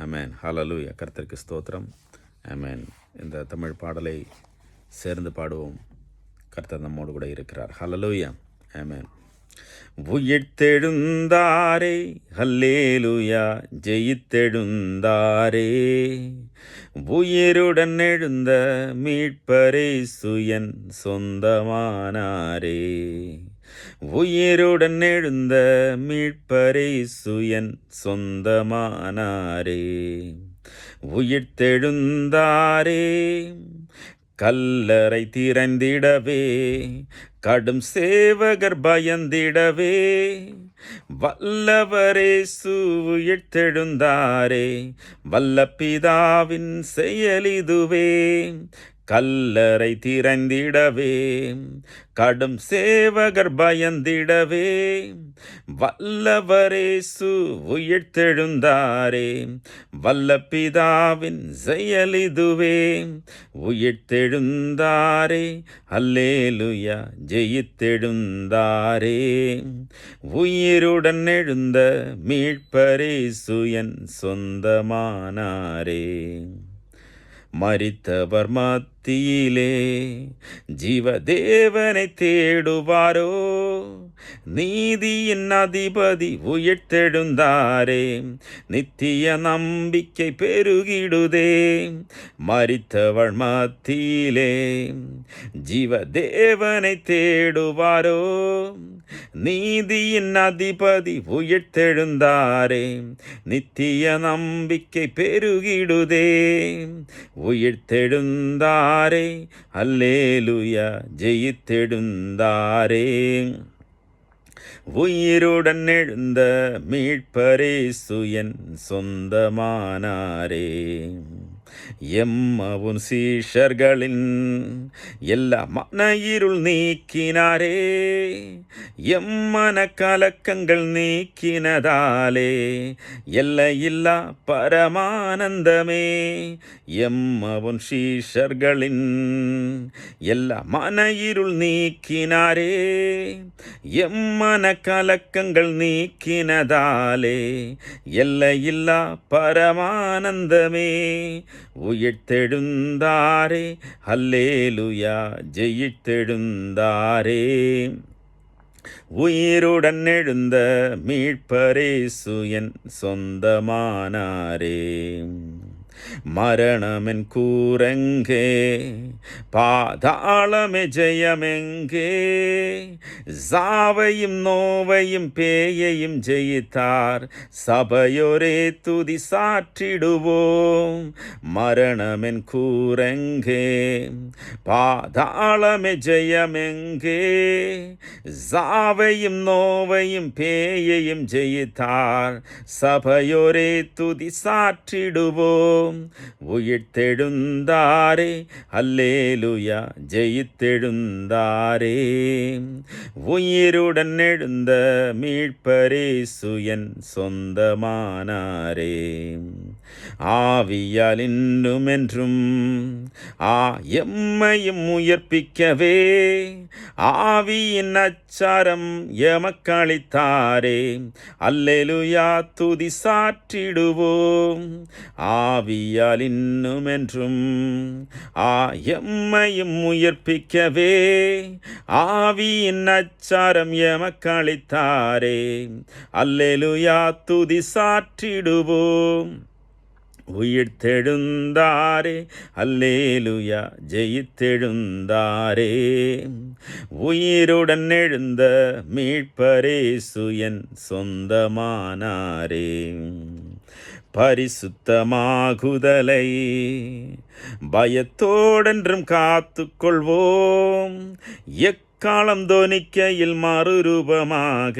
ஆமென். ஹalleluya. கர்த்தருக்கு ஸ்தோத்திரம். ஆமென். இந்த தமிழ் பாடலை சேர்ந்து பாடுவோம். கர்த்தர் நம்மோடு கூட இருக்கிறார். ஹalleluya. ஆமென். உயிர்த்தெழுந்தாரே ஹல்லேலூயா, ஜெயித்தெழுந்தாரே, உயிருடன் எழுந்த மீட்பரே சுயன் சொந்தமானாரே, உயிருடன் எழுந்த மீட்பரே சுயன் சொந்தமானாரே, உயிர்த்தெழுந்தாரே கல்லறை திறந்திடவே, கடும் சேவகர் பயந்திடவே, வல்லவரேசு உயிர்த்தெழுந்தாரே, வல்ல பிதாவின் செயலிதுவே, கல்லறை திறந்திடவே, கடும் சேவகர் பயந்திடவே, வல்லவரேசு உயிர்த்தெழுந்தாரே, வல்ல பிதாவின் செயலிதுவே, உயிர்த்தெழுந்தாரே, அல்லேலுயா, ஜெயித்தெழுந்தாரே, உயிருடன் எழுந்த மீட்பரே சுயன் சொந்தமானாரே, மரித்தவர் மத்தியிலே ஜீவதேவனை தேடுவாரோ, நீதியின் அதிபதி உயிர்த்தெழுந்தாரே, நித்திய நம்பிக்கை பெருகிடுதே, மரித்தவர் மத்தியிலே ஜீவதேவனை தேடுவாரோ, நீதியின் அதிபதி உயிர்த்தெழுந்தாரே, நித்திய நம்பிக்கை பெருகிடுதே, உயிர்த்தெழுந்தாரே, அல்லேலுயா, ஜெயித்தெழுந்தாரே, உயிருடன் எழுந்த மீட்பரே சுயன் சொந்தமானாரே, எம்மவுன் சீஷர்களின் எல்லா மன இருள் நீக்கினாரே, எம்மன கலக்கங்கள் நீக்கினதாலே எல்லையில்லா பரமானந்தமே, எம்மவுன் சீஷர்களின் எல்லா மன இருள் நீக்கினாரே, எம்மன கலக்கங்கள் நீக்கினதாலே எல்லையில்லா பரமானந்தமே, உயிர்த்தெழுந்தாரே, அல்லேலுயா, ஜெயித்தெழுந்தாரே, உயிருடன் எழுந்த மீட்பரே சுயன் சொந்தமானாரே, மரணமென் கூரங்கே, பாதாளமே ஜெயமெங்கே, சாவையும் நோவையும் பேயையும் ஜெயித்தார், சபையோரே துதி சாற்றிடுவோம், மரணமென் கூரங்கே, பாதாளமே ஜெயமெங்கே, சாவையும் நோவையும் பேயையும் ஜெயித்தார், சபையோரே துதி சாற்றிடுவோம், உயிர்த்தெழுந்தாரே, அல்லேலுயா, ஜெயித்தெழுந்தாரே, உயிருடன் எழுந்த மீட்பரே சுயன் சொந்தமானாரே, ஆவியால் இன்னுமென்றும் எம்மையும் உயிர்ப்பிக்கவே, ஆவியின் அச்சாரம் எமக்களித்தாரே, அல்லேலுயா, துதி சாற்றிடுவோம், ஆவியால் இன்னுமென்றும் எம்மையும் உயிர்ப்பிக்கவே, ஆவியின் அச்சாரம் எமக்களித்தாரே, அல்லேலுயா, துதி சாற்றிடுவோம், உயிர்த்தெழுந்தாரே, அல்லேலுயா, ஜெயித்தெழுந்தாரே, உயிருடன் எழுந்த மீட்பரே சுயன் சொந்தமானாரே, பரிசுத்தமாகுதலை பயத்தோடென்றும் காத்துக்கொள்வோம், எக்காலம் தொனிக்கையில் மறுரூபமாக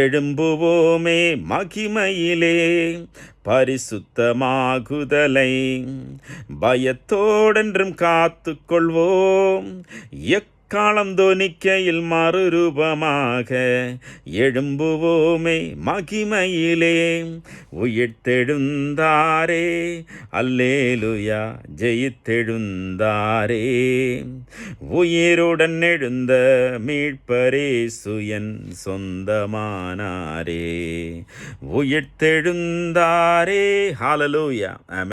எழும்புவோமே மகிமையிலே, பரிசுத்தமாகுதலை பயத்தோடென்றும் காத்துக்கொள்வோம், காலம் தொனிக்கையில் மறுரூபமாக எழும்புவோமே மகிமையிலே. உயிர்த்தெழுந்தாரே அல்லேலுயா, ஜெயித்தெழுந்தாரே. உயிருடன் எழுந்த மீட்பரேசு என் சொந்தமானாரே. உயிர்த்தெழுந்தாரே. ஹல்லேலூயா. ஆமென்.